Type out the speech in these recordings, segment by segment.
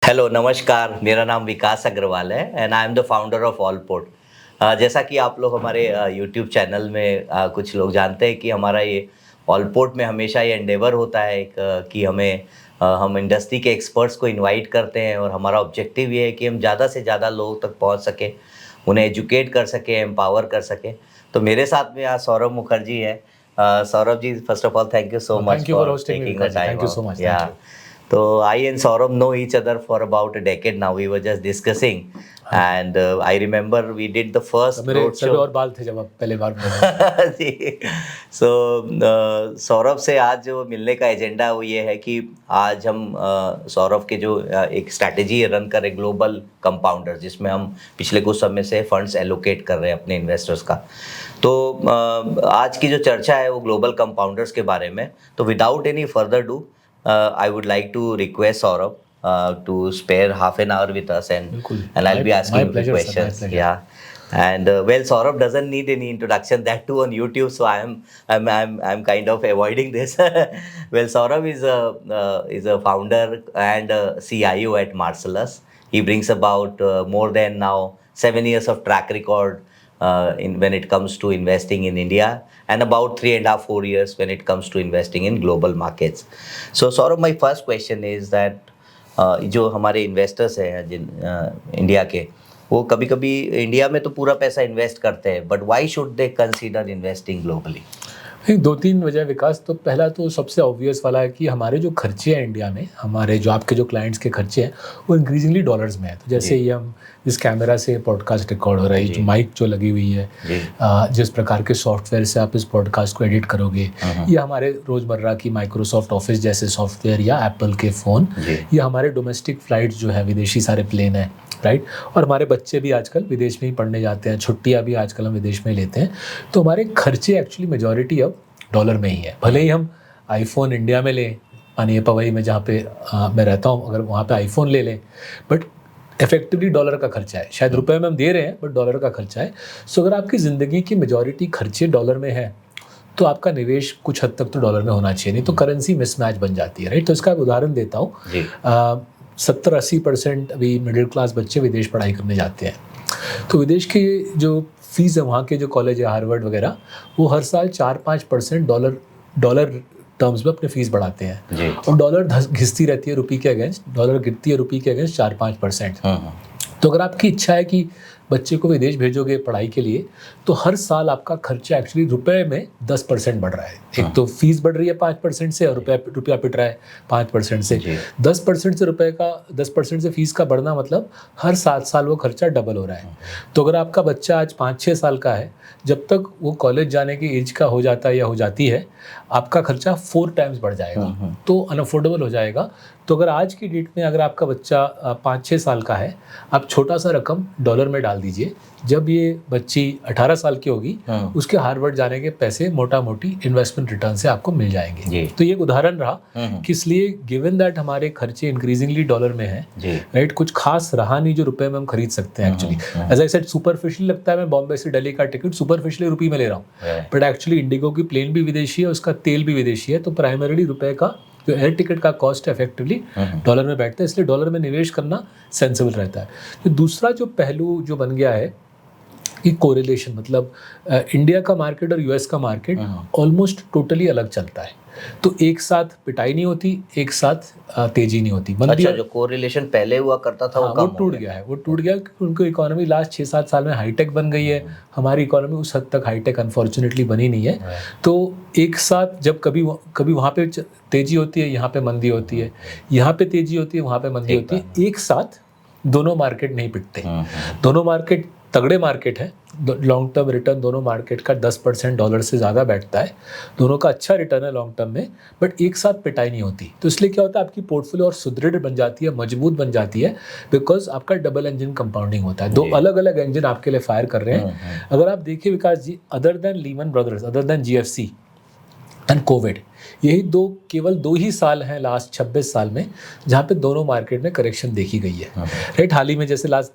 Hello, नमस्कार। मेरा नाम विकास अग्रवाल है and I am the founder of Allport. जैसा कि आप लोग हमारे यूट्यूब चैनल में कुछ लोग जानते हैं कि हमारा ये ऑलपोर्ट में हमेशा ये एंडेवर होता है कि हम इंडस्ट्री के एक्सपर्ट्स को इनवाइट करते हैं और हमारा ऑब्जेक्टिव ये है कि हम ज़्यादा से ज़्यादा लोगों तक पहुंच सकें, उन्हें एजुकेट कर सकें, एम्पावर कर सकें। तो मेरे साथ में यहाँ सौरभ मुखर्जी है। Saurabh ji, first of all thank you so much Thank you for for hosting me, taking the Vikas ji. Time Thank you so out. much. Thank you. So I and Saurabh know each other for about a decade now. We were just discussing, and I remember we did the first मेरे road sir show. और बाल थे जब आप पहले बार मिले। जी। So Saurabh से आज जो मिलने का एजेंडा है वो ये है कि आज हम सौरभ के जो एक स्ट्रैटेजी रन कर रहे ग्लोबल कंपाउंडर, जिसमें हम पिछले कुछ समय से फंड्स एलोकेट कर रहे हैं अपने इन्वेस्टर्स का। तो आज की जो चर्चा है वो ग्लोबल कंपाउंडर्स के बारे में। तो without any further do, I would like to request Saurabh to spare half an hour with us, and I'll be asking you pleasure, sir, my questions. pleasure. Yeah, and well, Saurabh doesn't need any introduction, that too on YouTube. So I'm kind of avoiding this. Well, Saurabh is a founder and a CIO at Marcellus. He brings about more than now 7 years of track record when it comes to investing in India, and about 3.5-4 years when it comes to investing in global markets. So Saurabh, my first question is that जो हमारे investors हैं India के, वो कभी कभी India में तो पूरा पैसा इन्वेस्ट करते हैं, but why should they consider investing globally? दो तीन वजह विकास। तो पहला तो सबसे ऑब्वियस वाला है कि हमारे जो खर्चे हैं इंडिया में, हमारे जो आपके जो क्लाइंट्स के खर्चे हैं वो इंक्रीजिंगली डॉलर्स में है। तो जैसे ये हम इस कैमरा से पॉडकास्ट रिकॉर्ड हो रहा है, जो माइक जो लगी हुई है, जिस प्रकार के सॉफ्टवेयर से आप इस पॉडकास्ट को एडिट करोगे, या हमारे रोज़मर्रा की माइक्रोसॉफ्ट ऑफिस जैसे सॉफ्टवेयर, या एप्पल के फ़ोन, या हमारे डोमेस्टिक फ़्लाइट्स जो है, विदेशी सारे प्लेन हैं, राइट। और हमारे बच्चे भी आजकल विदेश में ही पढ़ने जाते हैं, छुट्टियाँ भी आजकल हम विदेश में लेते हैं। तो हमारे खर्चे एक्चुअली मेजॉरिटी अब डॉलर में ही है। भले ही हम आईफोन इंडिया में लें, मानिए पवई में जहाँ पे मैं रहता हूँ, अगर वहाँ पे आईफोन ले लें, बट इफेक्टिवली डॉलर का खर्चा है। शायद रुपए में हम दे रहे हैं, बट डॉलर का खर्चा है। सो अगर आपकी ज़िंदगी की मेजॉरिटी खर्चे डॉलर में है, तो आपका निवेश कुछ हद तक तो डॉलर में होना चाहिए, नहीं तो करेंसी मिसमैच बन जाती है, राइट। तो इसका एक उदाहरण देता हूँ। 70-80% अभी मिडिल क्लास बच्चे विदेश पढ़ाई करने जाते हैं। तो विदेश की जो फीस है, वहाँ के जो कॉलेज है, हार्वर्ड वगैरह, वो हर साल 4-5% डॉलर टर्म्स में अपनी फीस बढ़ाते हैं। और डॉलर घिसती रहती है रुपये के अगेंस्ट, डॉलर गिरती है रुपये के अगेंस्ट 4-5%। तो अगर आपकी इच्छा है कि बच्चे को विदेश भेजोगे पढ़ाई के लिए, तो हर साल आपका खर्चा एक्चुअली रुपए में 10% बढ़ रहा है। एक तो फीस बढ़ रही है 5% से, और रुपया पिट रहा है 5% से। 10% से फीस का बढ़ना मतलब हर 7 साल वो खर्चा डबल हो रहा है। तो अगर आपका बच्चा आज 5-6 साल का है, जब तक वो कॉलेज जाने की एज का हो जाता है या हो जाती है, आपका खर्चा 4 टाइम्स बढ़ जाएगा, तो अनअफोर्डेबल हो जाएगा। तो अगर आज की डेट में अगर आपका बच्चा 5-6 साल का है, आप छोटा सा रकम डॉलर में डाल दीजिए। जब ये बच्ची 18 साल की होगी, उसके हार्वर्ड जाने के पैसे मोटा मोटी इन्वेस्टमेंट रिटर्न से आपको मिल जाएंगे। तो ये उदाहरण रहा कि इसलिए गिवन दैट हमारे खर्चे इंक्रीजिंगली डॉलर में है, राइट, कुछ खास रहा नहीं जो रुपए में हम खरीद सकते हैं। Actually as I said, superficial लगता है मैं बॉम्बे से दिल्ली का टिकट सुपरफिशियली रुपये में ले रहा हूँ, बट एक्चुअली इंडिगो की प्लेन भी विदेशी है, उसका तेल भी विदेशी है। तो प्राइमरीली रुपए का जो एयर टिकट का कॉस्ट इफेक्टिवली डॉलर में बैठता है, इसलिए डॉलर में निवेश करना सेंसिबल रहता है। तो दूसरा जो पहलू जो बन गया है कि कोरिलेशन, मतलब इंडिया का मार्केट और यूएस का मार्केट ऑलमोस्ट टोटली अलग चलता है। तो एक साथ पिटाई नहीं होती, एक साथ तेजी नहीं होती। अच्छा, जो कोरिलेशन पहले हुआ करता था वो टूट गया है। वो टूट गया क्योंकि उनकी इकोनॉमी लास्ट 6-7 साल में हाईटेक बन गई है। हमारी इकोनॉमी उस हद तक हाईटेक अनफॉर्चुनेटली बनी नहीं है। तो एक साथ जब कभी वहाँ पे तेजी होती है, यहाँ पे मंदी होती है, यहाँ पे तेजी होती है, वहाँ पे मंदी होती है, एक साथ दोनों मार्केट नहीं पिटते। दोनों मार्केट तगड़े मार्केट है, लॉन्ग टर्म रिटर्न दोनों मार्केट का 10% डॉलर से ज़्यादा बैठता है, दोनों का अच्छा रिटर्न है लॉन्ग टर्म में, बट एक साथ पिटाई नहीं होती। तो इसलिए क्या होता है, आपकी पोर्टफोलियो और सुदृढ़ बन जाती है, मजबूत बन जाती है, बिकॉज आपका डबल इंजन कंपाउंडिंग होता है। 2 अलग अलग इंजन आपके लिए फायर कर रहे हैं। अगर आप देखिए Vikas ji, other than Lehman brothers, other than GFC and covid, यही केवल 2 ही साल हैं लास्ट 26 साल में जहाँ पे दोनों मार्केट में करेक्शन देखी गई है, राइट। हाल ही में जैसे लास्ट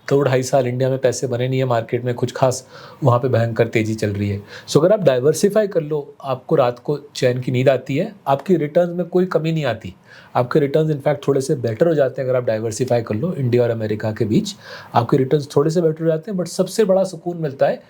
2-2.5 साल इंडिया में पैसे बने नहीं है मार्केट में कुछ खास, वहाँ पे भयंकर तेज़ी चल रही है। सो अगर आप डाइवर्सिफाई कर लो, आपको रात को चैन की नींद आती है, आपकी रिटर्न में कोई कमी नहीं आती, आपके रिटर्न्स इनफैक्ट थोड़े से बेटर हो जाते हैं। अगर आप डाइवर्सिफाई कर लो इंडिया और अमेरिका के बीच, आपके रिटर्न्स थोड़े से बेटर हो जाते हैं। बट सबसे बड़ा सुकून मिलता है,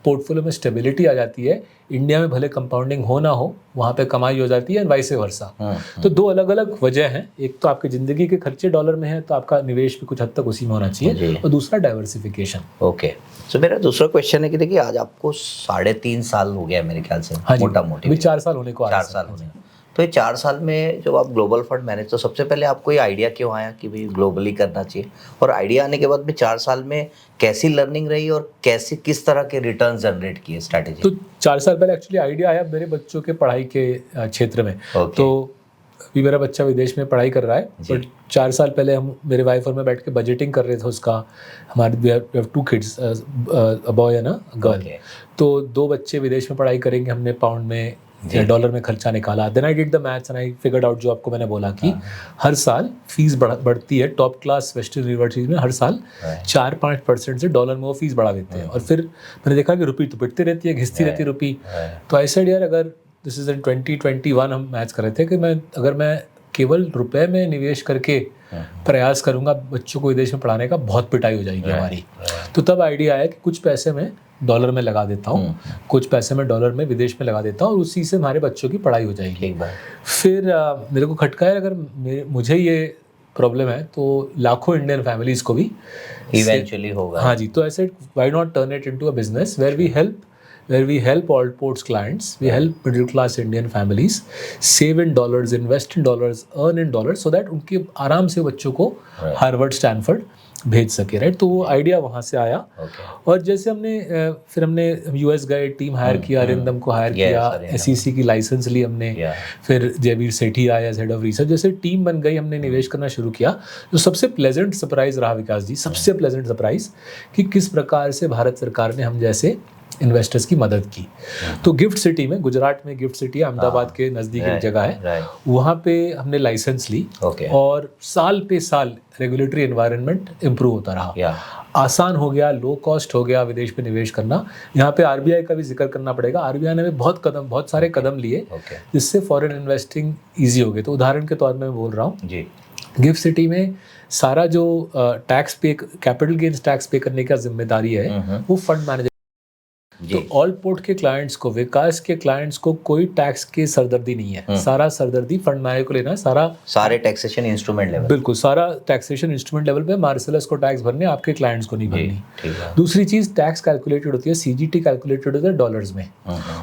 पोर्टफोलियो में स्टेबिलिटी आ जाती है। इंडिया में भले कंपाउंडिंग हो ना हो, वहाँ पे कमाई हो जाती है, एंड वाइस वर्सा। तो दो अलग अलग वजह हैं, एक तो आपकी ज़िंदगी के खर्चे डॉलर में है, तो आपका निवेश भी कुछ हद तक उसी में होना चाहिए, और दूसरा डाइवर्सिफिकेशन। ओके, सो मेरा दूसरा क्वेश्चन है कि देखिए आज आपको 3.5 साल हो गया मेरे ख्याल से, हाँ जी, मोटा मोटी अभी 4 साल होने को आ रहा है। 4 साल होने, तो ये 4 साल में जब आप ग्लोबल फंड मैनेज, तो सबसे पहले आपको ये आइडिया क्यों आया कि भाई ग्लोबली करना चाहिए, और आइडिया आने के बाद में 4 साल में कैसी लर्निंग रही और कैसे किस तरह के रिटर्न जनरेट किए स्ट्रैटेजी? तो 4 साल पहले एक्चुअली आइडिया आया मेरे बच्चों के पढ़ाई के क्षेत्र में। तो अभी मेरा बच्चा विदेश में पढ़ाई कर रहा है, बट 4 साल पहले हम, मेरे वाइफ और मैं बैठ के बजटिंग कर रहे थे उसका। हमारे we have 2 kids, a boy and a girl. तो 2 बच्चे विदेश में पढ़ाई करेंगे, हमने पाउंड में या डॉलर में खर्चा निकाला। Then I did the maths and I figured out, जो आपको मैंने बोला कि हर साल फीस बढ़ती है। टॉप क्लास वेस्टर्न यूनिवर्सिटीज में हर साल 4-5% से डॉलर में वो फीस बढ़ा देते हैं। और फिर मैंने देखा कि रुपी तो पिटती रहती है, घिसती रहती है रुपी। तो आई सेड यार, अगर दिस इज इन 2021 हम मैच कर रहे थे कि अगर मैं केवल रुपए में निवेश करके प्रयास करूंगा बच्चों को विदेश में पढ़ाने का, बहुत पिटाई हो जाएगी हमारी। तो तब आइडिया आया कि कुछ पैसे मैं डॉलर में लगा देता हूँ, कुछ पैसे मैं डॉलर में विदेश में लगा देता हूँ, और उसी से हमारे बच्चों की पढ़ाई हो जाएगी। फिर मेरे को खटका है, अगर मुझे ये प्रॉब्लम है तो लाखों इंडियन फैमिलीज को भी इवेंचुअली होगा। हाँ जी, तो ऐसे why not turn it into a business where we help all ports clients, we help middle class Indian families save in dollars, invest in dollars, earn in dollars, so that उनके आराम से बच्चों को Harvard, Stanford भेज सके, right. तो वो idea वहाँ से आया। और जैसे फिर हमने यूएस गए, टीम हायर किया, अरिंदम को हायर किया, एसईसी की लाइसेंस ली हमने, फिर जयवीर सेठी आया एज हेड ऑफ रिसर्च। जैसे टीम बन गई, हमने निवेश करना शुरू किया। तो सबसे प्लेजेंट सरप्राइज रहा विकास जी, सबसे प्लेजेंट सरप्राइज कि किस प्रकार से भारत सरकार ने हम जैसे इन्वेस्टर्स की मदद की। तो गिफ्ट सिटी में, गुजरात में गिफ्ट सिटी है, अहमदाबाद के नज़दीक एक जगह है, वहाँ पे हमने लाइसेंस ली। और साल पे साल रेगुलेटरी एनवायरनमेंट इम्प्रूव होता रहा, आसान हो गया, लो कॉस्ट हो गया विदेश में निवेश करना। यहाँ पे आरबीआई का भी जिक्र करना पड़ेगा। आरबीआई ने बहुत सारे कदम लिए जिससे फॉरेन इन्वेस्टिंग ईजी हो गई। तो उदाहरण के तौर में मैं बोल रहा हूँ, गिफ्ट सिटी में सारा जो टैक्स पे, कैपिटल गेन्स टैक्स पे करने का जिम्मेदारी है वो फंड मैनेजर। तो ऑल पोर्ट के क्लाइंट्स को, विकास के क्लाइंट्स को कोई टैक्स की सरदर्दी नहीं है। सारा सरदर्दी फंड मैनेजर को लेना है, सारे टैक्सेशन इंस्ट्रूमेंट लेवल, बिल्कुल सारा टैक्सेशन इंस्ट्रूमेंट लेवल पे मार्सेलस को टैक्स भरने, आपके क्लाइंट्स को नहीं भरनी। दूसरी चीज, टैक्स कैलकुलेटेड होती है, सीजीटी कैलकुलेटेड होता है डॉलर्स में।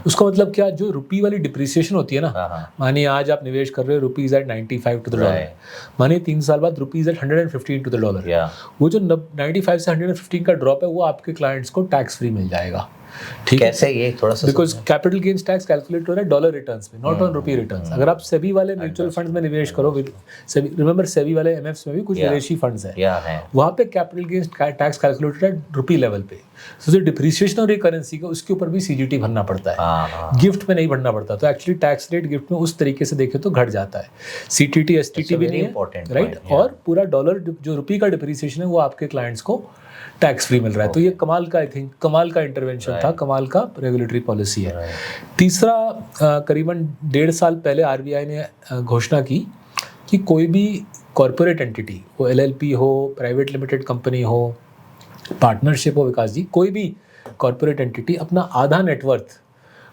उसका मतलब क्या, जो रुपी वाली डिप्रिसिएशन होती है ना, मानिए आज आप निवेश कर रहे हो rupees at 95 to the dollar, मानिए 3 साल बाद rupees at 115 to the dollar, वो जो 95 से 115 का ड्रॉप है वो आपके क्लाइंट्स को टैक्स फ्री मिल जाएगा। ठीक, कैसे ये थोड़ा सा, because capital gains tax calculate हो रहा है डॉलर रिटर्न्स में, नॉट ऑन रुपी रिटर्न्स। अगर आप सेबी वाले म्यूचुअल फंड्स में निवेश करो, रिमेंबर सेबी वाले एमएफ्स में भी कुछ विदेशी फंड्स हैं, वहाँ पे कैपिटल गेन्स टैक्स कैलकुलेटेड है रुपी लेवल पे। तो जो डिप्रिसिएशन हो रही करेंसी का, उसके ऊपर भी सीजीटी भरना पड़ता है, गिफ्ट में नहीं भरना पड़ता। तो एक्चुअली टैक्स रेट गिफ्ट में उस तरीके से देखे तो घट जाता है, सीटीटी एसटीटी भी नहीं है, राइट। और पूरा डॉलर जो रुपी का डिप्रिसिएशन है वो आपके क्लाइंट्स को टैक्स फ्री मिल रहा है। तो ये कमाल का, आई थिंक कमाल का इंटरवेंशन था, कमाल का रेगुलेटरी पॉलिसी है। तीसरा, करीबन 1.5 साल पहले आरबीआई ने घोषणा की कि कोई भी कॉरपोरेट एंटिटी, वो एलएलपी हो, प्राइवेट लिमिटेड कंपनी हो, पार्टनरशिप हो, विकास जी, कोई भी कॉरपोरेट एंटिटी अपना आधा नेटवर्थ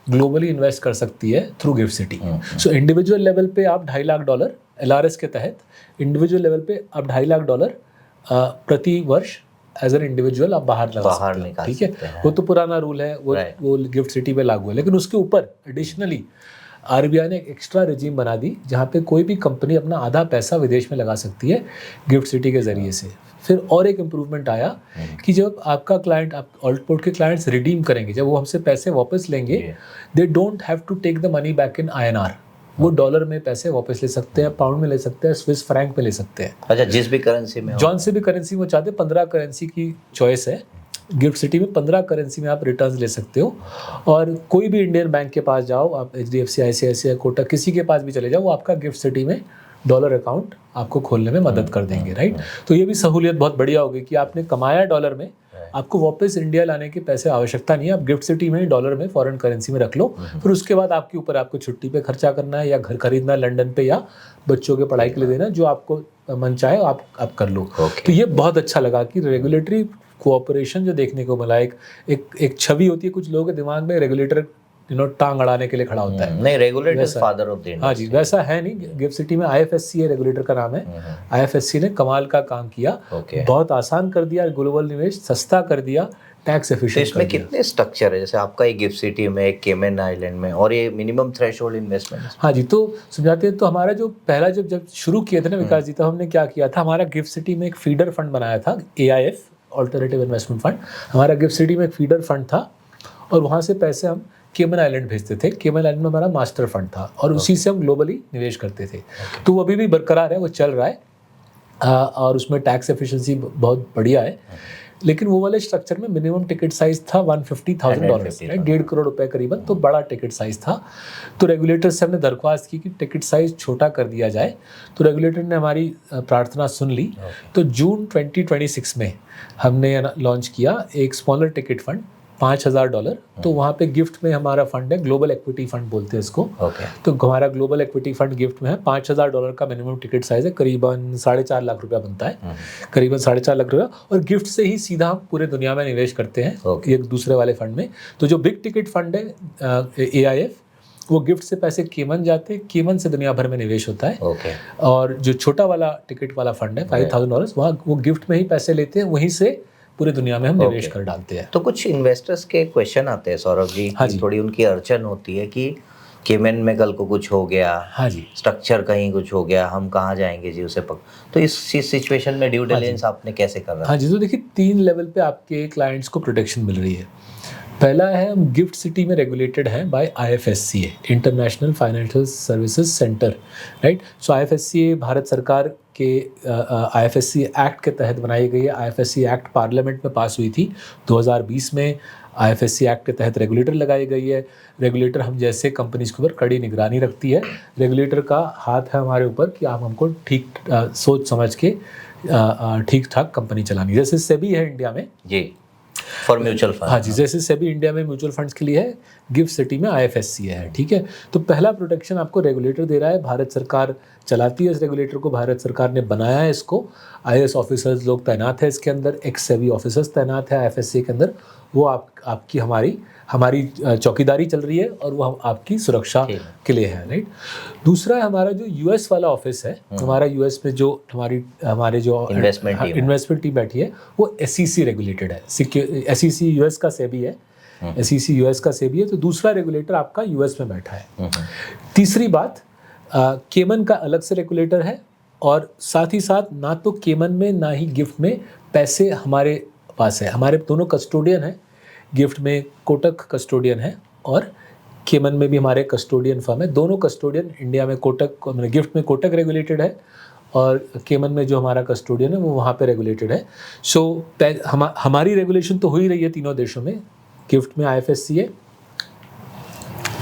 ग्लोबली इन्वेस्ट कर सकती है through gift city. So individual level पे आप $2.5 लाख एलआरएस के तहत, इंडिविजुअल लेवल पे आप $2.5 लाख प्रति वर्ष एज एन इंडिविजुअल आप बाहर लगा सकते हो, ठीक है। वो तो पुराना रूल है, वो गिफ्ट सिटी पे लागू है। लेकिन उसके ऊपर एडिशनली आरबीआई ने एक एक्स्ट्रा रेजिम बना दी जहाँ पे कोई भी कंपनी अपना आधा पैसा विदेश में लगा सकती है गिफ्ट सिटी के जरिए से। फिर और एक इम्प्रूवमेंट आया कि जब आपका क्लाइंट, आप ऑल्ट पोर्ट के क्लाइंट्स रिडीम करेंगे, जब वो हमसे पैसे वापस लेंगे, they don't have to take the money back in INR। वो डॉलर में पैसे वापस ले सकते हैं, पाउंड में ले सकते हैं, स्विस फ्रैंक में ले सकते हैं। अच्छा, जिस भी करेंसी में, जौन से भी करेंसी में चाहते, 15 करेंसी की चॉइस है। गिफ्ट सिटी में 15 करेंसी में आप रिटर्न्स ले सकते हो। और कोई भी इंडियन बैंक के पास जाओ आप, HDFC, ICICI, कोटक, किसी के पास भी चले जाओ, वो आपका गिफ्ट सिटी में डॉलर अकाउंट आपको खोलने में मदद कर देंगे, राइट। तो ये भी सहूलियत बहुत बढ़िया होगी कि आपने कमाया डॉलर में, आपको वापस इंडिया लाने की पैसे आवश्यकता नहीं है, आप गिफ्ट सिटी में ही डॉलर में फॉरेन करेंसी में रख लो, फिर उसके बाद आपके ऊपर आपको छुट्टी पे खर्चा करना है या घर खरीदना है लंदन पे या बच्चों के पढ़ाई के लिए देना, जो आपको मन चाहे आप कर लो। तो ये बहुत अच्छा लगा कि रेगुलेटरी कोऑपरेशन जो देखने को मिला, एक छवि होती है कुछ लोगों के दिमाग में, रेगुलेटर टांग अड़ाने के लिए खड़ा होता है। नहीं, regulator is father of the industry. हाँ जी, वैसा है नहीं। गिफ्ट सिटी में IFSC है, रेगुलेटर का नाम है। IFSC ने कमाल का काम किया, बहुत आसान कर दिया ग्लोबल निवेश, सस्ता कर दिया, टैक्स एफिशिएंट। इसमें कितने स्ट्रक्चर है, जैसे आपका एक गिफ्ट सिटी में, एक केमन आइलैंड में, और ये मिनिमम थ्रेशोल्ड इन्वेस्टमेंट? हाँ जी, तो समझाते हैं। तो हमारा जो पहला जब शुरू किए थे ना विकास जी, तो हमने क्या किया था, हमारा गिफ्ट सिटी में एक फीडर फंड बनाया था, AIF ऑल्टरनेटिव इन्वेस्टमेंट फंड। हमारा गिफ्ट सिटी में एक फीडर फंड था और वहाँ से पैसे हम केमन आइलैंड भेजते थे। केमन आइलैंड में हमारा मास्टर फंड था और उसी से हम ग्लोबली निवेश करते थे। तो वो अभी भी बरकरार है, वो चल रहा है और उसमें टैक्स एफिशिएंसी बहुत बढ़िया है। लेकिन वो वाले स्ट्रक्चर में मिनिमम टिकट साइज था $150,000, 1.5 करोड़ रुपए करीबन, तो बड़ा टिकट साइज था। तो रेगुलेटर से हमने दरख्वास्त की कि टिकट साइज छोटा कर दिया जाए, तो रेगुलेटर ने हमारी प्रार्थना सुन ली। तो जून 2026 में हमने लॉन्च किया एक स्मॉलर टिकट फंड, $5,000। तो वहाँ पे गिफ्ट में हमारा फंड है, ग्लोबल इक्विटी फंड बोलते हैं इसको। तो हमारा ग्लोबल इक्विटी फंड गिफ्ट में है, $5,000 का मिनिमम टिकट साइज है, करीबन 4.5 लाख रुपया बनता है, करीबन 4.5 लाख रुपया। और गिफ्ट से ही सीधा हम पूरे दुनिया में निवेश करते हैं एक दूसरे वाले फंड में। तो जो बिग टिकट फंड है AIF, वो गिफ्ट से पैसे केमन जाते हैं, केमन से दुनिया भर में निवेश होता है। और जो छोटा वाला टिकट वाला फंड है $5,000, वहाँ वो गिफ्ट में ही पैसे लेते हैं, वहीं से पूरी दुनिया में हम निवेश कर डालते हैं। तो कुछ इन्वेस्टर्स के क्वेश्चन आते हैं सौरभ जी, हाँ जी, थोड़ी उनकी अड़चन होती है कि केमन में कल को कुछ हो गया, हाँ जी, स्ट्रक्चर कहीं कुछ हो गया, हम कहाँ जाएंगे जी उसे तो इस सिचुएशन में ड्यू डिलिजेंस आपने कैसे कर रहा है? हाँ जी, तो देखिए 3 लेवल पे आपके क्लाइंट्स को प्रोटेक्शन मिल रही है। पहला है, हम गिफ्ट सिटी में रेगुलेटेड हैं by IFSCA, international financial services centre, right. So IFSCA Bharat सरकार के IFSC एक्ट के तहत बनाई गई है। IFSC एक्ट पार्लियामेंट में पास हुई थी 2020 में। IFSC एक्ट के तहत रेगुलेटर लगाई गई है। रेगुलेटर हम जैसे कंपनीज के ऊपर कड़ी निगरानी रखती है। रेगुलेटर का हाथ है हमारे ऊपर कि आप हमको ठीक सोच समझ के ठीक ठाक कंपनी चलानी, जैसे सेबी है इंडिया में जी फॉर म्यूचुअल फंड। हाँ जी, जैसे सेबी इंडिया में म्यूचुअल फंड्स के लिए है, गिफ्ट सिटी में IFSC है, ठीक है। तो पहला प्रोटेक्शन आपको रेगुलेटर दे रहा है, भारत सरकार चलाती है इस रेगुलेटर को, भारत सरकार ने बनाया है इसको। IAS ऑफिसर्स लोग तैनात है इसके अंदर, एक्स सेबी ऑफिसर्स तैनात है IFSC के अंदर। वो आपकी हमारी चौकीदारी चल रही है और वो आपकी सुरक्षा के लिए है, राइट। दूसरा हमारा जो US वाला ऑफिस है, हमारा US में जो हमारे जो इन्वेस्टमेंट टीम बैठी है, वो SEC रेगुलेटेड है। SEC US का सेबी है, SEC US का सेबी है। तो दूसरा रेगुलेटर आपका US में बैठा है। तीसरी बात, केमन का अलग से रेगुलेटर है और साथ ही साथ ना तो केमन में ना ही गिफ्ट में पैसे हमारे पास है। हमारे दोनों कस्टोडियन हैं, गिफ्ट में कोटक कस्टोडियन है और केमन में भी हमारे कस्टोडियन फर्म है। दोनों कस्टोडियन इंडिया में कोटक, गिफ्ट में कोटक रेगुलेटेड है और केमन में जो हमारा कस्टोडियन है वो वहाँ पे रेगुलेटेड है। सो हमारी रेगुलेशन तो हो ही रही है तीनों देशों में, गिफ्ट में IFSCA,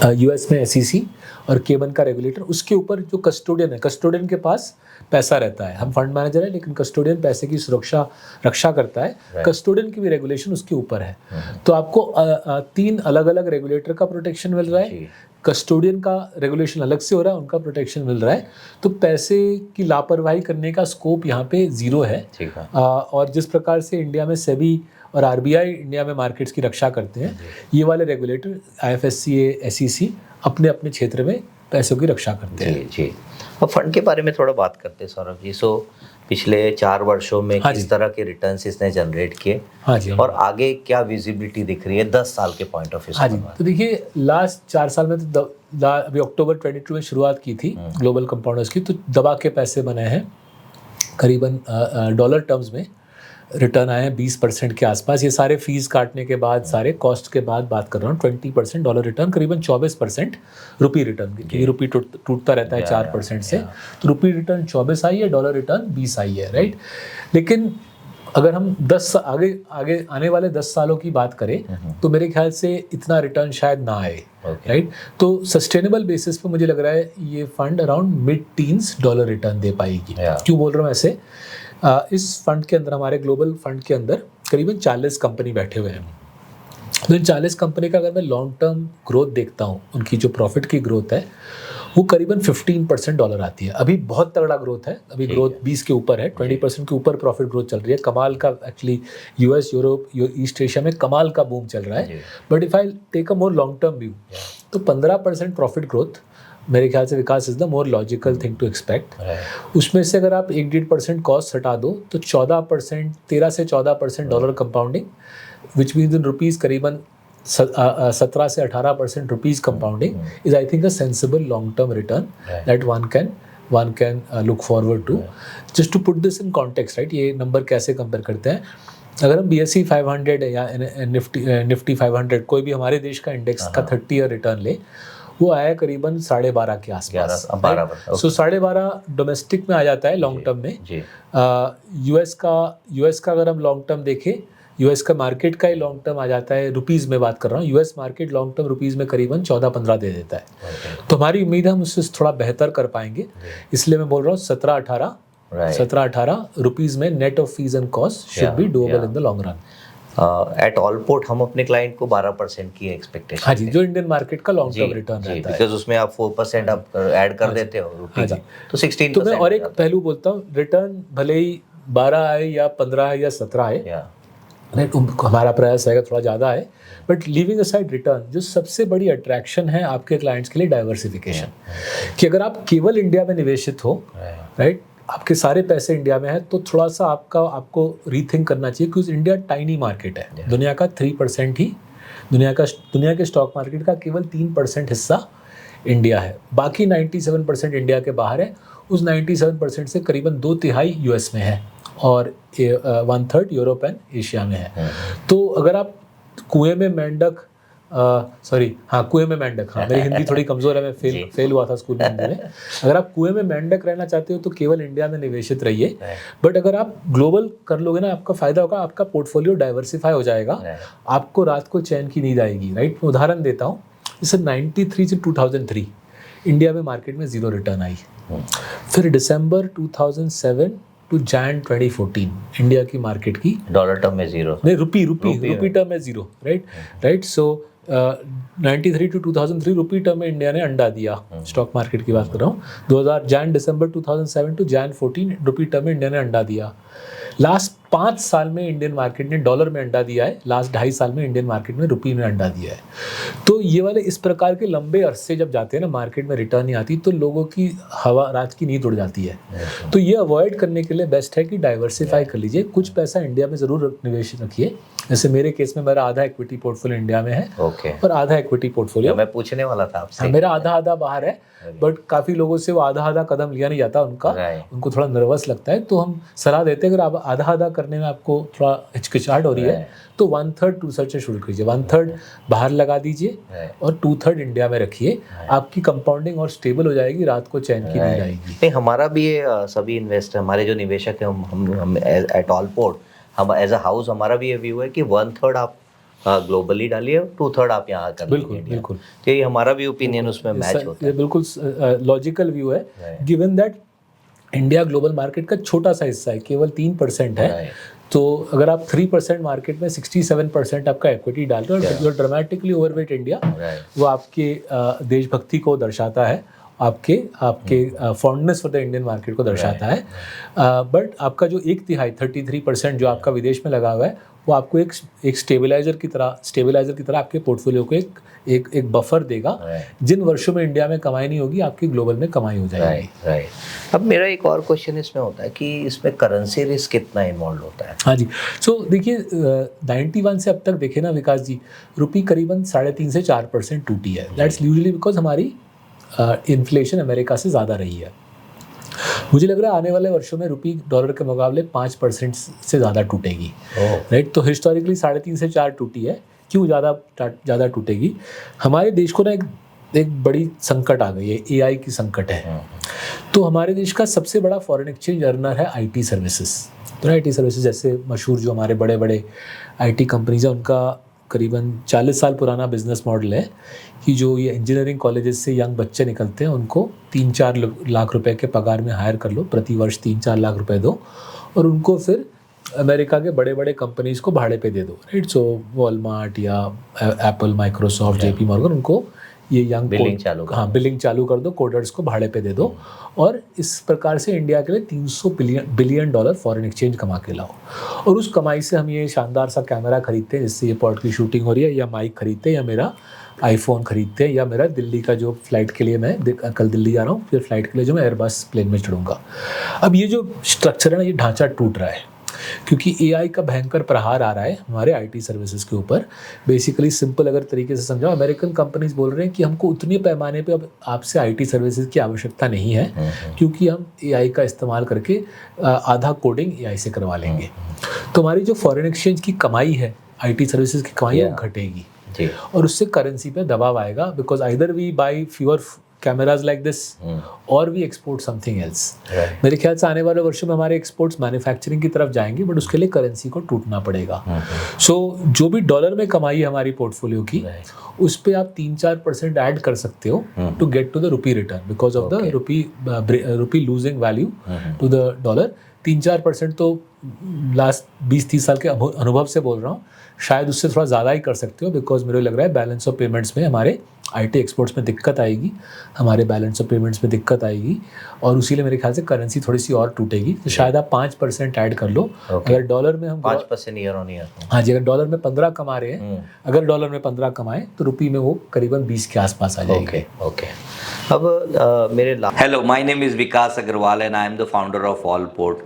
US में SEC और केमन का रेगुलेटर। उसके ऊपर जो कस्टोडियन है, कस्टोडियन के पास पैसा रहता है, हम फंड मैनेजर है लेकिन कस्टोडियन पैसे की रक्षा करता है। कस्टोडियन की भी रेगुलेशन उसके ऊपर है। तो आपको 3 अलग अलग रेगुलेटर का प्रोटेक्शन मिल रहा है, कस्टोडियन का रेगुलेशन अलग से हो रहा है, उनका प्रोटेक्शन मिल रहा है। तो पैसे की लापरवाही करने का स्कोप यहाँ पे 0 है। और जिस प्रकार से इंडिया में सेबी और RBI इंडिया में मार्केट्स की रक्षा करते हैं, ये वाले रेगुलेटर IFSCA, SEC अपने अपने क्षेत्र में पैसों की रक्षा करते हैं। जी। अब फंड के बारे में थोड़ा बात करते हैं सौरभ जी। सो पिछले 4 वर्षों में किस तरह के रिटर्न्स इसने जनरेट किए? हाँ जी। और आगे क्या विजिबिलिटी दिख रही है 10 साल के पॉइंट ऑफ व्यू से? हाँ जी, तो देखिए लास्ट 4 साल में तो अभी अक्टूबर 22 में शुरुआत की थी ग्लोबल कंपाउंडर्स की, तो दबा के पैसे बने हैं। करीबन डॉलर टर्म्स में रिटर्न आए हैं 20% के आसपास। ये सारे फीस काटने के बाद, सारे कॉस्ट के बाद बात कर रहा हूँ। 20% डॉलर रिटर्न, करीबन 24% रुपी रिटर्न, क्योंकि रुपी टूटता रहता है 4% से। तो रुपी रिटर्न 24 आई है, डॉलर रिटर्न 20 आई है, राइट। लेकिन अगर हम 10 आगे आगे आने वाले 10 सालों की बात करें तो मेरे ख्याल से इतना रिटर्न शायद ना आए, राइट। तो सस्टेनेबल बेसिस पे मुझे लग रहा है ये fund around mid teens dollar return दे पाएगी। क्यों बोल रहा हूँ ऐसे? इस फंड के अंदर, हमारे ग्लोबल फंड के अंदर करीबन 40 कंपनी बैठे हुए हैं। तो इन 40 कंपनी का अगर मैं लॉन्ग टर्म ग्रोथ देखता हूँ, उनकी जो प्रॉफिट की ग्रोथ है वो करीबन 15% डॉलर आती है। अभी बहुत तगड़ा ग्रोथ है, अभी ग्रोथ 20 के ऊपर है, 20% के ऊपर प्रॉफिट ग्रोथ चल रही है। कमाल का, actually US, Europe, East Asia में कमाल का बूम चल रहा है। But if I take a more long term view, तो 15% प्रॉफिट ग्रोथ मेरे ख्याल से Vikas is the more logical thing to expect. उसमें से अगर आप 1-1.5% कॉस्ट हटा दो तो 14%, 13 से 14% dollar compounding, which means in rupees करीबन 17 से 18% rupees compounding is I think a sensible long term return that one can look forward to. Just to put this in context, right? ये नंबर कैसे compare करते हैं? अगर हम BSE 500 या Nifty 500 कोई भी हमारे देश का इंडेक्स का 30 ईयर रिटर्न ले, वो आया करीबन 12.5 के आसपास। 12 सो 12.5 डोमेस्टिक में आ जाता है लॉन्ग टर्म में। यूएस का अगर हम लॉन्ग टर्म देखें, यूएस का मार्केट का ही लॉन्ग टर्म आ जाता है, रुपीज़ में बात कर रहा हूँ, US market long term rupees में करीबन 14-15 दे देता है। तो हमारी उम्मीद है हम उससे थोड़ा बेहतर कर पाएंगे, इसलिए मैं बोल रहा हूँ 17-18 रुपीज़ में net of fees and cost should be doable in the long run. At all port हम अपने क्लाइंट को 12% की एक्सपेक्टेशन, हाँ जी, जो इंडियन मार्केट का लॉन्ग टर्म रिटर्न रहता है, बिकॉज उसमें आप 4% आप ऐड कर देते हो रुपये का, तो 16%। तो मैं और एक पहलू बोलता हूँ, रिटर्न भले ही 12 आए या 15 आए या 17 आए, हमारा प्रयास रहेगा थोड़ा ज़्यादा है, बट लीविंग असाइड रिटर्न, जो सबसे बड़ी अट्रैक्शन है आपके क्लाइंट्स के लिए डाइवर्सिफिकेशन, कि अगर आप केवल इंडिया में निवेशित हो, राइट, आपके सारे पैसे इंडिया में है, तो थोड़ा सा आपको रीथिंक करना चाहिए, क्योंकि इंडिया टाइनी मार्केट है। दुनिया का 3% ही, दुनिया के स्टॉक मार्केट का केवल 3% हिस्सा इंडिया है, बाकी 97% इंडिया के बाहर है। उस 97% से करीबन 2/3 यूएस में है और 1/3 यूरोप एंड एशिया में है। तो अगर आप कुएं में मेंढक, मेरी हिंदी थोड़ी कमज़ोर है, मैं फेल हुआ था स्कूल में हिंदी में। अगर आप कुएं में मेंढक रहना चाहते हो तो केवल इंडिया में निवेशित रहिए, बट अगर आप ग्लोबल कर लोगे ना, आपका फ़ायदा होगा, आपका पोर्टफोलियो डाइवर्सिफाई हो जाएगा, आपको रात को चैन की नींद आएगी, राइट। मैं उदाहरण देता हूँ, जैसे 93 से 2003 इंडिया में मार्केट में ज़ीरो रिटर्न आई, फिर दिसंबर 2007 टू जैन 2014 इंडिया की मार्केट की डॉलर टर्म में जीरो, नहीं रुपी टर्म में zero, right. So 93 to 2003 rupee term में इंडिया ने अंडा दिया, स्टॉक मार्केट की बात कर रहा हूँ। दिसंबर 2007 टू जैन 14 रुपी टर्म में इंडिया ने अंडा दिया। लास्ट 5 साल में इंडियन मार्केट ने डॉलर में अंडा दिया है, लास्ट 2.5 साल में इंडियन मार्केट में रुपी में अंडा दिया है। तो ये वाले इस प्रकार के लंबे अरसे जब जाते हैं ना, मार्केट में रिटर्न नहीं आती, तो लोगों की हवा, रात की नींद उड़ जाती है। तो ये अवॉइड करने के लिए बेस्ट है कि डाइवर्सिफाई कर लीजिए, कुछ पैसा इंडिया में ज़रूर निवेश रखिए। जैसे मेरे केस में मेरा आधा इक्विटी पोर्टफोलियो इंडिया में है और आधा इक्विटी पोर्टफोलियो, मैं पूछने वाला था आपसे, मेरा आधा बाहर है, बट काफ़ी लोगों से वो आधा कदम लिया नहीं जाता उनको थोड़ा नर्वस लगता है। तो हम सलाह देते हैं, अगर आप आधा करने में आपको थोड़ा हिचकिचाहट हो रही है तो 1/3 2/3 से शुरू कीजिए, 1/3 बाहर लगा दीजिए और 2/3 इंडिया में रखिए, आपकी कंपाउंडिंग और स्टेबल हो जाएगी, रात को चैन की नींद आएगी। नहीं, हमारा भी ये सभी इन्वेस्टर, हमारे जो निवेशक हैं, हम एट ऑल पोर्ट, हम एज अ हाउस, हमारा भी ये व्यू है कि 1/3 आप ग्लोबली डालिए, 2/3 आप यहाँ कर लीजिए। बिल्कुल। तो ये हमारा भी ओपिनियन उसमें मैच होता है। ये बिल्कुल लॉजिकल व्यू है, given that India global market का छोटा सा हिस्सा है, केवल 3% है। तो अगर आप 3% मार्केट में 67% आपका इक्विटी डालते हो, जो ड्रामेटिकली ओवरवेट इंडिया, वो आपके देशभक्ति को दर्शाता है, आपके fondness for the Indian market को दर्शाता है। बट आपका जो 1/3 33% जो आपका विदेश में लगा हुआ है, वो आपको एक स्टेबलाइजर की तरह आपके पोर्टफोलियो को एक बफर देगा। जिन वर्षों में इंडिया में कमाई नहीं होगी, आपकी ग्लोबल में कमाई हो जाएगी। राइट। अब मेरा एक और क्वेश्चन इसमें होता है कि इसमें करेंसी रिस्क कितना इन्वॉल्व होता है? हाँ जी, सो देखिए 91 से अब तक देखे ना विकास जी, रुपी करीबन 3.5 से 4% टूटी है। दैट्स यूजुअली बिकॉज हमारी इन्फ्लेशन अमेरिका से ज़्यादा रही है। मुझे लग रहा है आने वाले वर्षों में रुपी डॉलर के मुकाबले 5% से ज़्यादा टूटेगी, राइट। तो हिस्टोरिकली 3.5 से 4 टूटी है। क्यों ज़्यादा टूटेगी? हमारे देश को ना एक एक बड़ी संकट आ गई है, एआई की संकट है। तो हमारे देश का सबसे बड़ा फॉरेन एक्सचेंज अर्नर है आईटी सर्विसेज। तो आईटी सर्विसेज जैसे मशहूर जो हमारे बड़े बड़े आईटी कंपनीज हैं, उनका करीबन 40 साल पुराना बिजनेस मॉडल है कि जो ये इंजीनियरिंग कॉलेजेस से यंग बच्चे निकलते हैं उनको 3-4 लाख रुपए के पगार में हायर कर लो, प्रति वर्ष 3-4 लाख रुपए दो और उनको फिर अमेरिका के बड़े बड़े कंपनीज को भाड़े पे दे दो, राइट। सो वॉलमार्ट या एप्पल, माइक्रोसॉफ्ट, जेपी मॉर्गन, उनको ये यंग बिलिंग चालू कर बिलिंग चालू कर दो, कोडर्स को भाड़े पे दे दो और इस प्रकार से इंडिया के लिए 300 बिलियन डॉलर फॉरेन एक्सचेंज कमा के लाओ। और उस कमाई से हम ये शानदार सा कैमरा खरीदते हैं जिससे ये पॉड की शूटिंग हो रही है, या माइक खरीदते हैं, या मेरा आईफोन खरीदते हैं, या मेरा दिल्ली का जो फ्लाइट के लिए मैं कल दिल्ली जा रहा हूँ, फिर फ्लाइट के लिए जो मैं एयरबस प्लेन में चढ़ूँगा। अब ये जो स्ट्रक्चर है ना, ये ढांचा टूट रहा है क्योंकि एआई का भयंकर प्रहार आ रहा है हमारे आईटी सर्विसेज के ऊपर। बेसिकली सिंपल अगर तरीके से समझाओ, अमेरिकन कंपनीज बोल रहे हैं कि हमको उतने पैमाने पे अब आपसे आईटी सर्विसेज की आवश्यकता नहीं है क्योंकि हम एआई का इस्तेमाल करके आधा कोडिंग एआई से करवा लेंगे। तो हमारी जो फॉरेन एक्सचेंज की कमाई है, आईटी सर्विसेज की कमाई है, वो घटेगी और उससे करेंसी पे दबाव आएगा, because either we buy fewer cameras like this और वी एक्सपोर्ट समथिंग एल्स। मेरे ख्याल से आने वाले वर्षों में हमारे एक्सपोर्ट्स मैन्युफैक्चरिंग की तरफ जाएंगे, बट उसके लिए करेंसी को टूटना पड़ेगा। सो जो भी डॉलर में कमाई है हमारी पोर्टफोलियो की, उस पे आप 3-4% ऐड कर सकते हो to get to the rupee return, because of the rupee losing value to the dollar. 3-4% तो लास्ट 20-30 साल के अनुभव से बोल रहा हूँ, शायद उससे थोड़ा ज़्यादा ही कर सकते हो, बिकॉज मुझे लग रहा है बैलेंस ऑफ पेमेंट्स में हमारे आईटी एक्सपोर्ट्स में दिक्कत आएगी, हमारे बैलेंस ऑफ पेमेंट्स में दिक्कत आएगी और उसी लिए मेरे ख्याल से करेंसी थोड़ी सी और टूटेगी। तो शायद आप 5% ऐड कर लो। अगर डॉलर में हम 5% ईयर ऑन ईयर, हाँ जी, अगर डॉलर में 15 कमा रहे हैं, अगर डॉलर में 15 कमाएं तो रुपी में वो करीबन 20 के आसपास आ जाएगी। ओके। अब मेरे hello, my name is Vikas Agarwal and I am the founder of Allport.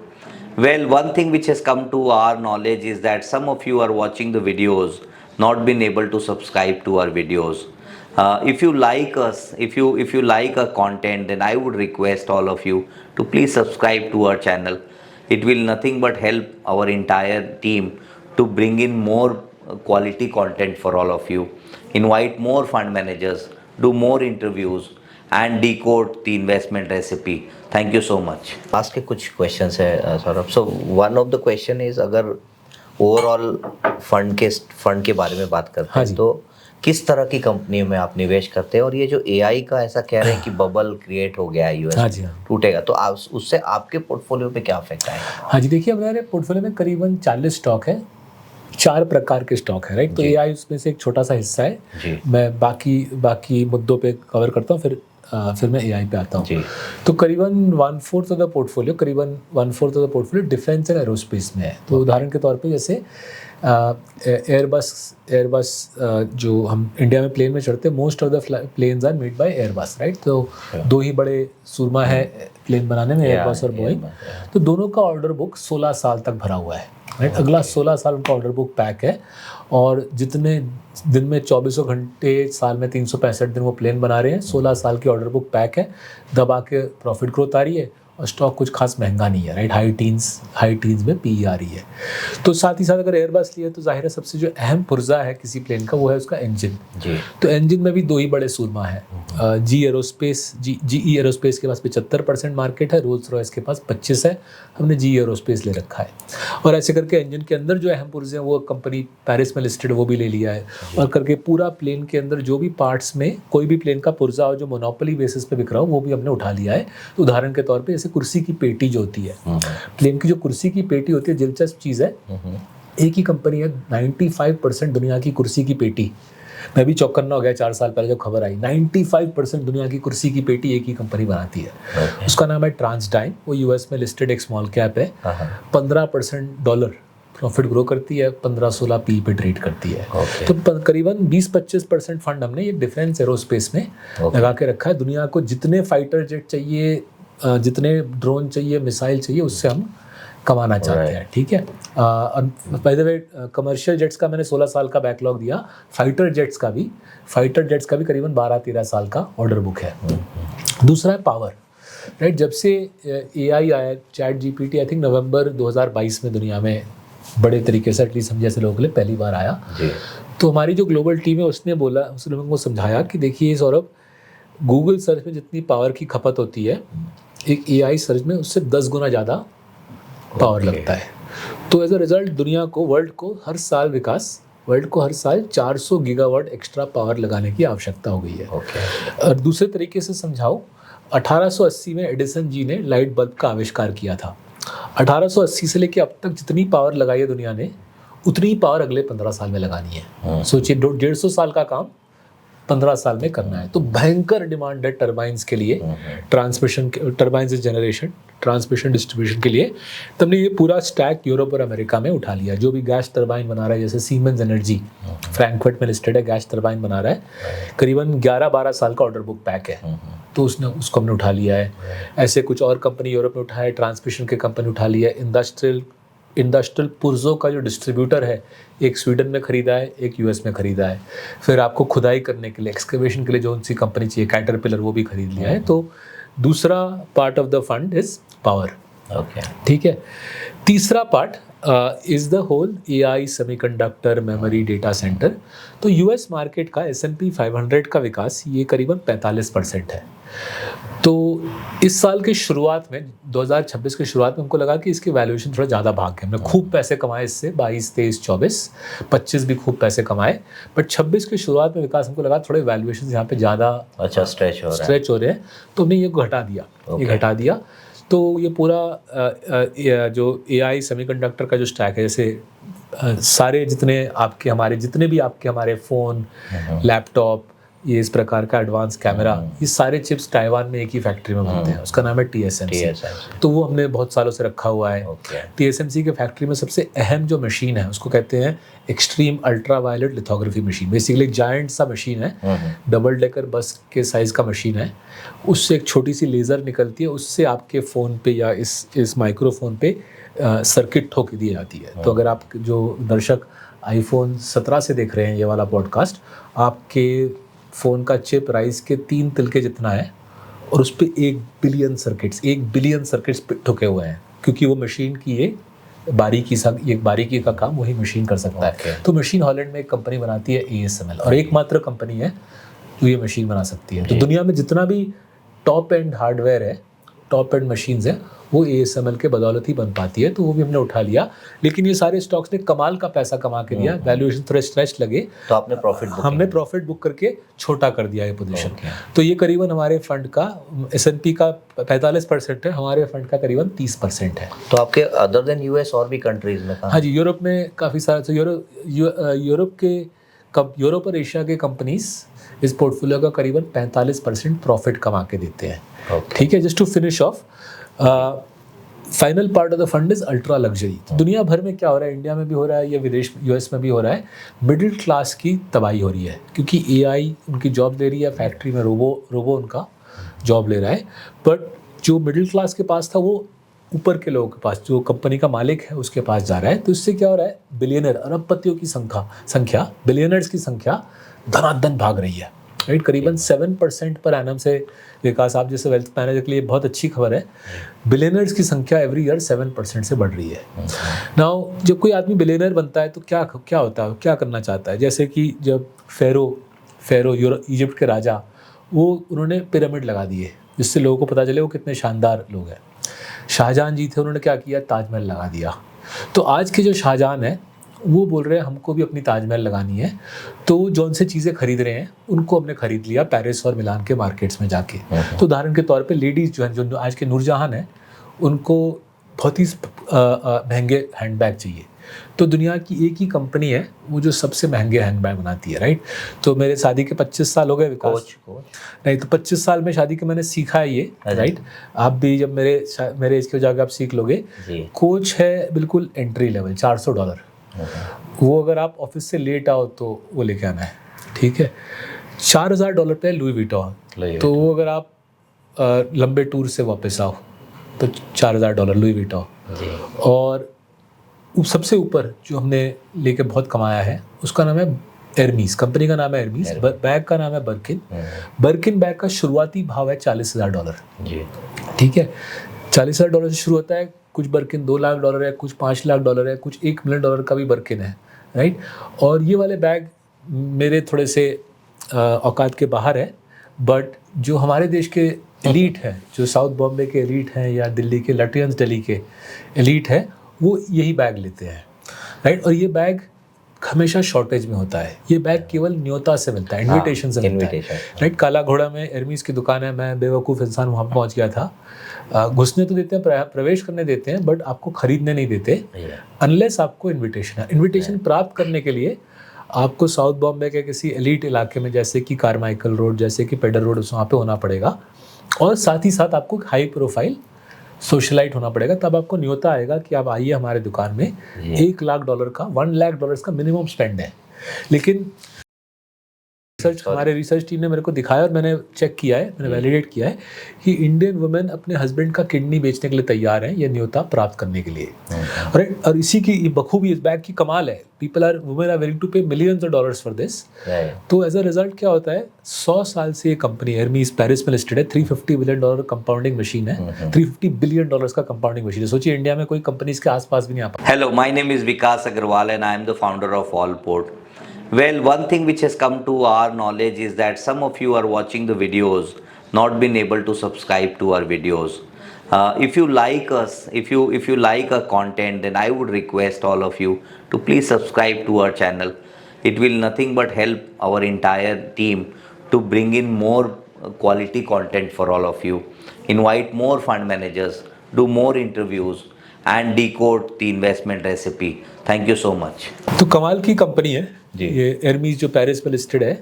Well, one thing which has come to our knowledge is that some of you are watching the videos, not been able to subscribe to our videos. If you like us, if you like our content, then I would request all of you to please subscribe to our channel. It will nothing but help our entire team to bring in more quality content for all of you. Invite more fund managers, do more interviews, and decode the investment recipe. Thank you so much. Ask के कुछ questions है Saurabh. So one of the question is, अगर overall fund के बारे में बात करते हैं तो किस तरह की कंपनी में आप निवेश करते हैं, और ये जो एआई का ऐसा कह रहे हैं कि बबल क्रिएट हो गया है यूएस में, टूटेगा, तो उससे आपके पोर्टफोलियो पे क्या इफेक्ट आएगा? हाँ जी, देखिए हमारे पोर्टफोलियो में करीबन 40 स्टॉक है, 4 प्रकार के स्टॉक है, राइट। तो एआई उसमें से एक छोटा सा हिस्सा है। मैं बाकी मुद्दों पे कवर करता हूँ, फिर मैं एआई पे आता हूँ। तो करीबन 1/4 of the portfolio defence and aerospace में है। तो उदाहरण के तौर पे जैसे एयरबस जो हम इंडिया में प्लेन में चढ़ते हैं, most of the planes are made by Airbus, right. तो 2 ही बड़े सुरमा है प्लेन बनाने में, एयरबस और बोइंग। तो दोनों का ऑर्डर बुक 16 साल तक भरा हुआ है, राइट। अगला 16 साल उनका ऑर्डर बुक पैक है और जितने दिन में 24 घंटे, साल में 365 दिन वो प्लेन बना रहे हैं, 16 साल की ऑर्डर बुक पैक है, दबा के प्रॉफिट ग्रोथ आ रही है और स्टॉक कुछ खास महंगा नहीं है, राइट। हाई टीन्स में पी आ रही है। तो साथ ही साथ अगर एयरबस लिए तो जाहिर है सबसे जो अहम पुर्जा है किसी प्लेन का, वो है उसका इंजन। तो इंजन में भी 2 ही बड़े सूरमा है। जीई एरोस्पेस के पास 75% मार्केट है, रोल्स रॉयस के पास 25 है, हमने जीई एरोस्पेस ले रखा है। और ऐसे करके इंजन के अंदर जो अहम पुर्जे हैं वो कंपनी पेरिस में लिस्टेड, वो भी ले लिया है। और करके पूरा प्लेन के अंदर जो भी पार्ट्स में कोई भी प्लेन का पुर्जा हो जो मोनोपोली बेसिस पे बिक रहा हो, वो भी हमने उठा लिया है। तो उदाहरण के तौर पे जैसे कुर्सी की पेटी जो होती है, प्लेन की जो कुर्सी की पेटी होती है, दिलचस्प चीज़ है। एक ही कंपनी है 95% दुनिया की कुर्सी की पेटी, मैं भी चौकन्ना हो गया 4 साल पहले जब खबर आई, 95% दुनिया की कुर्सी की पेटी एक ही कंपनी बनाती है। उसका नाम है ट्रांसडाइन, वो यूएस में लिस्टेड एक स्मॉल कैप है। 15% डॉलर प्रॉफिट ग्रो करती है, 15-16 पी पे ट्रेड करती है। तो करीबन 20-25% फंड हमने ये डिफेंस एरोस्पेस में लगा के रखा है। दुनिया को जितने फाइटर जेट चाहिए, जितने ड्रोन चाहिए, मिसाइल चाहिए, उससे हम कमाना चाहते हैं, ठीक है। By the way, commercial jets का मैंने 16 साल का बैकलॉग दिया, फाइटर जेट्स का भी करीबन 12-13 साल का ऑर्डर बुक है। दूसरा है पावर, राइट। जब से एआई आया, chat GPT, I think November 2022 में दुनिया में बड़े तरीके से, एटलीस्ट हम जैसे लोगों के लिए पहली बार आया। तो हमारी जो ग्लोबल टीम है उसने हमको समझाया कि देखिए सौरभ, गूगल सर्च में जितनी पावर की खपत होती है, एक एआई सर्च में उससे 10 गुना ज़्यादा पावर लगता है। तो एज अ रिजल्ट दुनिया को, वर्ल्ड को हर साल 400 गीगावाट एक्स्ट्रा पावर लगाने की आवश्यकता हो गई है। और दूसरे तरीके से समझाओ, 1880 में एडिसन जी ने लाइट बल्ब का आविष्कार किया था। 1880 से लेकर अब तक जितनी पावर लगाई है दुनिया ने, उतनी पावर अगले 15 साल में लगानी है। सोचिए, 150 साल का काम 15 साल में करना है। तो भयंकर डिमांड है टर्बाइन्स के लिए, टर्बाइन्स जनरेशन, ट्रांसमिशन, डिस्ट्रीब्यूशन के लिए। तो हमने ये पूरा स्टैक यूरोप और अमेरिका में उठा लिया। जो भी गैस टर्बाइन बना रहा है, जैसे सीमेंस एनर्जी फ्रैंकफर्ट में लिस्टेड है, गैस टर्बाइन बना रहा है, करीबन 11-12 साल का ऑर्डर बुक पैक है, तो उसको हमने उठा लिया है। ऐसे कुछ और कंपनी यूरोप में उठाया है, ट्रांसमिशन की कंपनी उठा लिया है। इंडस्ट्रियल पुर्जो का जो डिस्ट्रीब्यूटर है, एक स्वीडन में खरीदा है, एक यूएस में खरीदा है। फिर आपको खुदाई करने के लिए, एक्सकेवेशन के लिए जो उनसी कंपनी चाहिए, कैटरपिलर, वो भी खरीद लिया है। तो दूसरा part of the fund is power. ठीक है। तीसरा part is the whole AI, semiconductor, memory, data centre. तो यूएस मार्केट का S&P 500 का विकास ये करीबन 45% है। तो इस साल की शुरुआत में, 2026 की शुरुआत में हमको लगा कि इसकी वैल्यूएशन थोड़ा ज़्यादा भाग गए। हमने खूब पैसे कमाए इससे, 22, 23, 24, 25 भी खूब पैसे कमाए। बट 26 की शुरुआत में विकास हमको लगा थोड़े वैल्यूएशन यहाँ पे ज़्यादा अच्छा स्ट्रेच हो रहे हैं, तो हमने ये घटा दिया। तो ये पूरा जो एआई सेमीकंडक्टर का जो स्टैक है, जैसे सारे जितने भी आपके हमारे फ़ोन, लैपटॉप, ये इस प्रकार का एडवांस कैमरा, ये सारे चिप्स ताइवान में एक ही फैक्ट्री में बनते हैं। उसका नाम है TSMC। तो वो हमने बहुत सालों से रखा हुआ है। TSMC के फैक्ट्री में सबसे अहम जो मशीन है, उसको कहते हैं extreme ultra violet lithography machine. Basically giant सा मशीन है, डबल डेकर बस के साइज़ का मशीन है। उससे एक छोटी सी लेज़र निकलती है, उससे आपके फ़ोन पे या इस माइक्रोफोन पे सर्किट ठोक दी जाती है। तो अगर आप जो दर्शक iPhone 17 से देख रहे हैं ये वाला पॉडकास्ट, आपके फ़ोन का चिप राइस के 3 तिलके जितना है, और उस पर 1 बिलियन सर्किट्स ठुके हुए हैं, क्योंकि वो मशीन की ये बारीकी का काम वही मशीन कर सकता है। तो मशीन हॉलैंड में एक कंपनी बनाती है ASML, और एकमात्र कंपनी है जो ये मशीन बना सकती है। तो दुनिया में जितना भी टॉप एंड हार्डवेयर है, टॉप एंड मशीन्स है, वो ASML के बदौलत ही बन पाती है। तो वो भी हमने उठा लिया। लेकिन ये सारे स्टॉक्स ने कमाल का पैसा कमा के दिया, वैल्यूएशन थोड़े स्ट्रेच लगे, तो हमने प्रॉफिट बुक करके छोटा कर दिया ये पोजीशन। तो ये करीबन हमारे फंड का S&P का 45% है, हमारे फंड का करीबन 30% है। तो आपके अदर देन यूएस और भी कंट्रीज में? हाँ जी, यूरोप में काफ़ी सारे, यूरोप और एशिया के कंपनीज इस पोर्टफोलियो का करीबन 45% प्रॉफिट कमा के देते हैं। ठीक है। Just to finish off, final part of the fund is ultra luxury. दुनिया भर में क्या हो रहा है, इंडिया में भी हो रहा है, या यूएस में भी हो रहा है, मिडिल क्लास की तबाही हो रही है, क्योंकि एआई उनकी जॉब ले रही है, फैक्ट्री में रोबो उनका जॉब ले रहा है। बट जो मिडिल क्लास के पास था, वो ऊपर के लोगों के पास, जो कंपनी का मालिक है उसके पास जा रहा है। तो इससे क्या हो रहा है, बिलियनर, अरबपतियों की संख्या, बिलियनर्स की संख्या धनाधन भाग रही है। राइट, करीबन 7% पर एनम से विकास, आप जैसे वेल्थ मैनेजर के लिए बहुत अच्छी खबर है। बिलियनर्स की संख्या एवरी ईयर 7% से बढ़ रही है। नाउ जब कोई आदमी बिलियनर बनता है तो क्या होता है, क्या करना चाहता है? जैसे कि जब फेरो इजिप्ट के राजा, उन्होंने पिरामिड लगा दिए, जिससे लोगों को पता चले वो कितने शानदार लोग हैं। शाहजहां जी थे, उन्होंने क्या किया, ताजमहल लगा दिया। तो आज के जो शाहजहां हैं, वो बोल रहे हैं हमको भी अपनी ताजमहल लगानी है। तो जौन से चीज़ें खरीद रहे हैं, उनको हमने खरीद लिया पेरिस और मिलान के मार्केट्स में जाके। तो उदाहरण के तौर पे लेडीज़ जो हैं, जो आज के नूरजहान हैं, उनको बहुत ही महंगे हैंडबैग चाहिए। तो दुनिया की एक ही कंपनी है वो जो सबसे महंगे हैंडबैग बनाती है। राइट। तो मेरे शादी के 25 साल हो गए विकास, नहीं तो 25 साल में शादी के मैंने सीखा है ये। राइट। आप भी जब मेरे एज के हो जाकर आप सीख लोगे। कोच है बिल्कुल एंट्री लेवल, $400। वो अगर आप ऑफिस से लेट आओ तो वो लेके आना है। ठीक है। $4000 पे लुई विटॉन। तो वो अगर आप लंबे टूर से वापस आओ तो $4000 लुई विटॉन। और सबसे ऊपर जो हमने लेके बहुत कमाया है, उसका नाम है एर्मीस, कंपनी का नाम है एर्मीस, बैग का नाम है बर्किन बैग का शुरुआती भाव है $40,000। ठीक है। $40,000 से शुरू होता है। कुछ बर्किन $2 लाख है, कुछ $5 लाख है, कुछ $1 मिलियन का भी बर्किन है। राइट। और ये वाले बैग मेरे थोड़े से औकात के बाहर है, बट जो हमारे देश के एलीट हैं, जो साउथ बॉम्बे के एलीट हैं या दिल्ली के लटियंस दिल्ली के एलीट हैं, वो यही बैग लेते हैं, राइट। और ये बैग हमेशा शॉर्टेज में होता है। ये बैग केवल न्योता से मिलता है, इनविटेशन से मिलता है, राइट। काला घोड़ा में एरमीज की दुकान है, मैं बेवकूफ़ इंसान वहाँ पर पहुँच गया था। घुसने तो देते हैं, प्रवेश करने देते हैं, बट आपको खरीदने नहीं देते अनलेस आपको इनविटेशन है। इनविटेशन प्राप्त करने के लिए आपको साउथ बॉम्बे के किसी एलीट इलाके में, जैसे कि कारमाइकल रोड, जैसे कि पेडर रोड, वहाँ पे होना पड़ेगा। और साथ ही साथ आपको हाई प्रोफाइल सोशलाइट होना पड़ेगा, तब आपको न्योता आएगा कि आप आइए हमारे दुकान में। $1 लाख का, $1 लाख का मिनिमम स्पेंड है। लेकिन हमारे रिसर्च टीम ने मेरे को दिखाया और मैंने चेक किया है, मैंने वैलिडेट किया है कि इंडियन वुमेन अपने हस्बैंड का किडनी बेचने के लिए तैयार हैं, ये न्योता प्राप्त करने के लिए। और इसी की बखूबी इस बैग की कमाल है, वुमेन आर विलिंग टू पे millions of dollars for this. तो एज अ रिजल्ट क्या होता है, 100 साल से ये कंपनी एरमीज पेरिस में लिस्टेड है, $350 बिलियन कंपाउंडिंग मशीन है, $350 बिलियन का कंपाउंडिंग मशीन है। सोचिए इंडिया में कोई कंपनी इसके आसपास भी नहीं आ पाती। Hello, my name is Vikas Agarwal and I am the founder of Allport. Well, one thing which has come to our knowledge is that some of you are watching the videos, not been able to subscribe to our videos. If you like us, if you like our content, then I would request all of you to please subscribe to our channel. It will nothing but help our entire team to bring in more quality content for all of you. Invite more fund managers, do more interviews, and decode the investment recipe. Thank you so much. तो कमाल की company है ये एरमीज, जो Paris में listed है।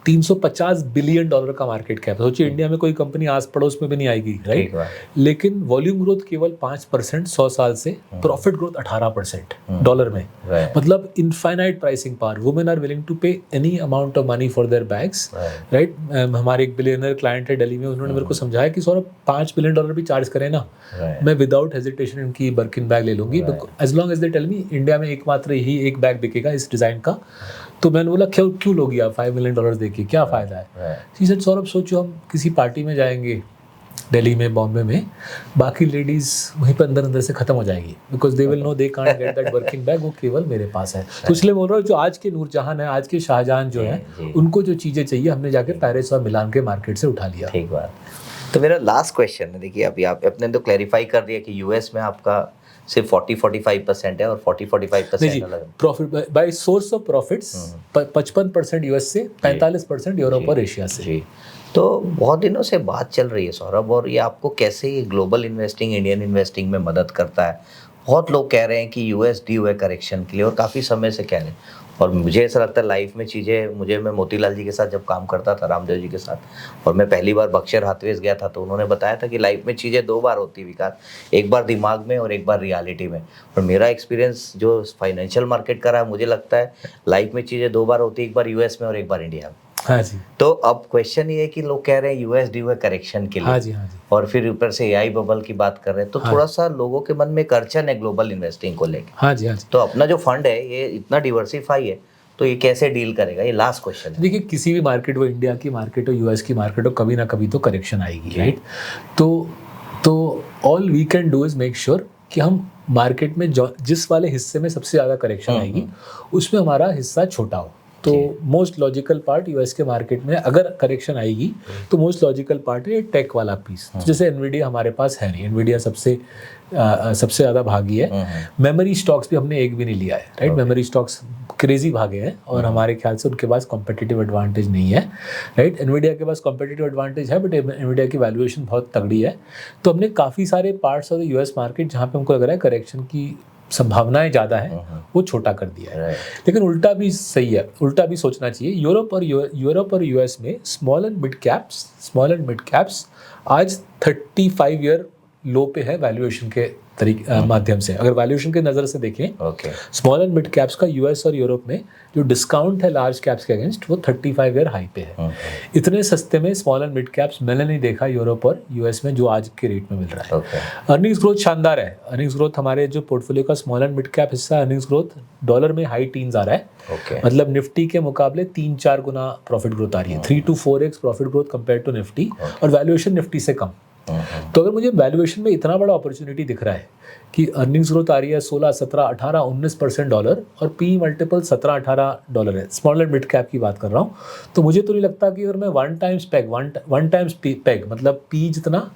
$350 billion का market cap. सोचिए इंडिया में कोई कंपनी आस पड़ोस में भी नहीं आएगी, राइट। लेकिन वॉल्यूम ग्रोथ केवल 5% 100 साल से, प्रॉफिट ग्रोथ 18% डॉलर में। मतलब infinite pricing power. Women are willing to pay any amount of money for their bags, right. हमारे एक बिलियनर क्लाइंट है दिल्ली में, उन्होंने मेरे को समझाया कि सौरभ $5 बिलियन भी चार्ज करें ना, मैं विदाउट हेजिटेशन इनकी बर्किन बैग ले लूंगी, as long as they tell me India में एकमात्र यही एक बैग बिकेगा इस डिज़ाइन का। तो मैंने बोला क्यों लोगी आप $5 मिलियन देखिए, क्या फ़ायदा है। जी सर, सौरभ सोचो हम किसी पार्टी में जाएंगे दिल्ली में, बॉम्बे में, बाकी लेडीज़ वहीं पर अंदर से ख़त्म हो जाएगी, because they will know they can't get that working bag, वो केवल मेरे पास है। तो इसलिए बोल रहा हूँ, जो आज के नूरजहान है, आज के शाहजहान जो है, उनको जो चीज़ें चाहिए हमने जाके पेरिस और मिलान के मार्केट से उठा लिया। ठीक बात। तो मेरा लास्ट क्वेश्चन है, देखिए अभी आपने तो क्लैरिफाई कर दिया कि यूएस में आपका सिर्फ 40-45% है और 40-45% अलग profit by source of profits 55% US से, 45% यूरोप और एशिया से। जी। तो बहुत दिनों से बात चल रही है सौरभ, और ये आपको कैसे ये ग्लोबल इन्वेस्टिंग, इंडियन इन्वेस्टिंग में मदद करता है। बहुत लोग कह रहे हैं कि यूएस ड्यू है करेक्शन के लिए, और काफ़ी समय से कह रहे हैं। और मुझे ऐसा लगता है लाइफ में चीज़ें, मैं मोतीलाल जी के साथ जब काम करता था, रामदेव जी के साथ, और मैं पहली बार बक्सर हाथवेज गया था, तो उन्होंने बताया था कि लाइफ में चीज़ें 2 बार होती है विकास, एक बार दिमाग में और एक बार रियलिटी में। और मेरा एक्सपीरियंस जो फाइनेंशियल मार्केट का रहा, मुझे लगता है लाइफ में चीज़ें 2 बार होती है, एक बार यूएस में और एक बार इंडिया में। हाँ जी। तो अब क्वेश्चन ये है कि लोग कह रहे हैं यूएस ड्यू है करेक्शन के लिए। हाँ जी, हाँ जी। और फिर ऊपर से एआई बबल की बात कर रहे हैं, तो थोड़ा सा लोगों के मन में एक अड़चन है ग्लोबल इन्वेस्टिंग को लेकर। हाँ जी, हाँ जी। तो अपना जो फंड है ये इतना डिवर्सिफाई है, तो ये कैसे डील करेगा, ये लास्ट क्वेश्चन है। देखिए, किसी भी मार्केट, वो इंडिया की मार्केट हो, यूएस की मार्केट हो, कभी ना कभी तो करेक्शन आएगी, राइट। तो all we can do is make sure कि हम मार्केट में जिस वाले हिस्से में सबसे ज़्यादा करेक्शन आएगी उसमें हमारा हिस्सा छोटा हो। तो मोस्ट लॉजिकल पार्ट यूएस के मार्केट में अगर करेक्शन आएगी तो मोस्ट लॉजिकल पार्ट है टेक वाला पीस। जैसे एनवीडिया हमारे पास है नहीं, एनवीडिया सबसे ज़्यादा भागी है। मेमोरी स्टॉक्स भी हमने एक भी नहीं लिया है, राइट। मेमोरी स्टॉक्स क्रेजी भागे हैं और हमारे ख्याल से उनके पास कॉम्पिटिटिव एडवांटेज नहीं है, राइट। एनवीडिया के पास कॉम्पिटिटिव एडवांटेज है, बट एनवीडिया की वैल्यूएशन बहुत तगड़ी है। तो हमने काफ़ी सारे parts of the US market जहाँ पे हमको लग रहा है करेक्शन की संभावनाएं ज़्यादा है, वो छोटा कर दिया है। लेकिन उल्टा भी सही है, उल्टा भी सोचना चाहिए। यूरोप और यूएस में स्मॉल एंड मिड कैप्स आज 35 ईयर लो पे है वैल्यूएशन के माध्यम से। अगर वैल्यूएशन के नज़र से देखें, स्मॉल एंड मिड कैप्स का यूएस और यूरोप में जो डिस्काउंट है लार्ज कैप्स के अगेंस्ट, वो 35 ईयर हाई पे है। इतने सस्ते में स्मॉल एंड मिड कैप्स मैंने नहीं देखा यूरोप और यूएस में, जो आज के रेट में मिल रहा है। अर्निंग्स ग्रोथ शानदार है। अर्निंग्स ग्रोथ हमारे जो पोर्टफोलियो का स्मॉल एंड मिड कैप हिस्सा, अर्निंग्स ग्रोथ डॉलर में हाई टीन्स आ रहा है। मतलब निफ्टी के मुकाबले 3-4 गुना प्रॉफिट ग्रोथ आ रही है, 3 to 4x profit growth compare to Nifty, और वैल्यूएशन निफ्टी से कम। तो अगर मुझे वैल्यूएशन में इतना बड़ा अपॉर्चुनिटी दिख रहा है कि अर्निंग्स ग्रोथ आ रही है 16, 17, 18, 19% डॉलर और पी मल्टीपल 17, 18 डॉलर है, स्मॉल एंड मिड कैप की बात कर रहा हूँ, तो मुझे तो नहीं लगता कि अगर मैं वन टाइम्स पेग मतलब पी जितना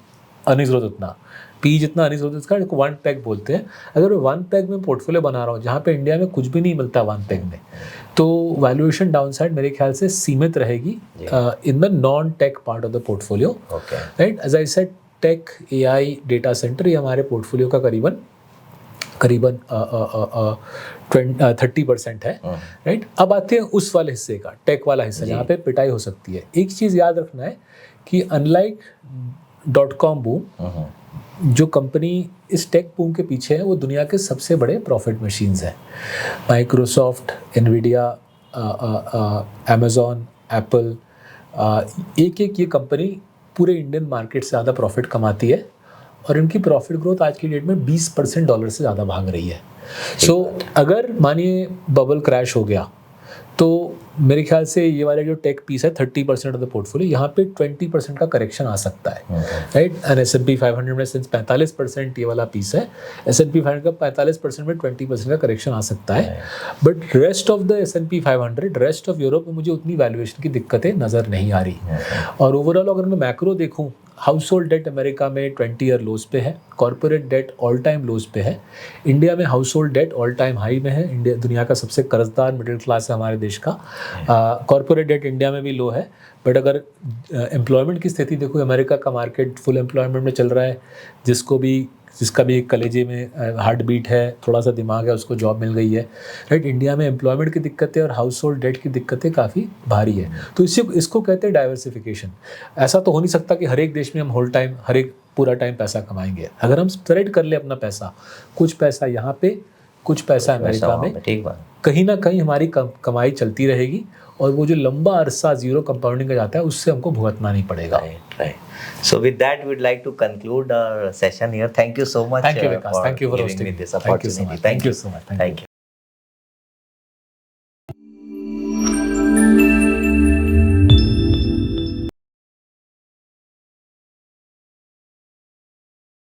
अर्निंग्स ग्रोथ उतना, पी जितना अर्निंग्स ग्रोथ उसका वन पेग बोलते हैं, अगर मैं वन पेग में पोर्टफोलियो बना रहा हूँ जहाँ पे इंडिया में कुछ भी नहीं मिलता वन पेग में, तो वैल्यूएशन डाउनसाइड मेरे ख्याल से सीमित रहेगी in the non tech part of the portfolio, right. As I said, tech, AI, data centre, ये हमारे पोर्टफोलियो का करीबन 30% है, राइट। अब आते हैं उस वाले हिस्से का, टेक वाला हिस्सा जहाँ पे पिटाई हो सकती है। एक चीज़ याद रखना है कि अनलाइक .com बूम, जो कंपनी इस टेक बूम के पीछे है वो दुनिया के सबसे बड़े प्रॉफिट मशीन्स हैं। माइक्रोसॉफ्ट, एनवीडिया, अमेज़ॉन, एप्पल, एक ये कंपनी पूरे इंडियन मार्केट से ज़्यादा प्रॉफिट कमाती है और इनकी प्रॉफिट ग्रोथ आज की डेट में 20% डॉलर से ज़्यादा भाग रही है। सो अगर मानिए बबल क्रैश हो गया तो मेरे ख्याल से ये वाला जो टेक पीस है 30% ऑफ द पोर्टफोलियो, यहाँ पे 20% का करेक्शन आ सकता है, राइट। एंड S&P 500 में सिंस 45% ये वाला पीस है, S&P 500 का 45% में 20% का करेक्शन आ सकता है। But rest of the S&P 500, rest of Europe में मुझे उतनी वैल्यूएशन की दिक्कतें नज़र नहीं आ रही। और ओवरऑल अगर मैं मैक्रो देखूँ, हाउस होल्ड डेट अमेरिका में 20 ईयर लोज पे है, corporate debt all time lows पे है, इंडिया में household debt all time high में है, इंडिया दुनिया का सबसे कर्जदार मिडिल क्लास है हमारे देश का, कॉर्पोरेट डेट इंडिया में भी लो है। बट अगर एम्प्लॉयमेंट की स्थिति देखो, अमेरिका का मार्केट फुल एम्प्लॉयमेंट में चल रहा है, जिसका भी एक कलेजे में हार्ट बीट है, थोड़ा सा दिमाग है, उसको जॉब मिल गई है, राइट। इंडिया में एम्प्लॉयमेंट की दिक्कतें और हाउस होल्ड डेट की दिक्कतें काफ़ी भारी है, तो इसको कहते हैं डाइवर्सिफिकेशन। ऐसा तो हो नहीं सकता कि हर एक देश में हम होल टाइम पूरा टाइम पैसा कमाएंगे। अगर हम स्प्रेड कर ले अपना पैसा, कुछ पैसा यहाँ पे, कुछ पैसा अमेरिका में, कहीं ना कहीं हमारी कमाई चलती रहेगी और वो जो लंबा अरसा जीरो कंपाउंडिंग का जाता है उससे हमको भुगतना नहीं पड़ेगा। Right. So with that, we'd like to conclude our session here. Thank you so much. Thank you, Vikas. Thank you for giving me hosting. this opportunity. Thank you so much. Thank you so much. Thank you.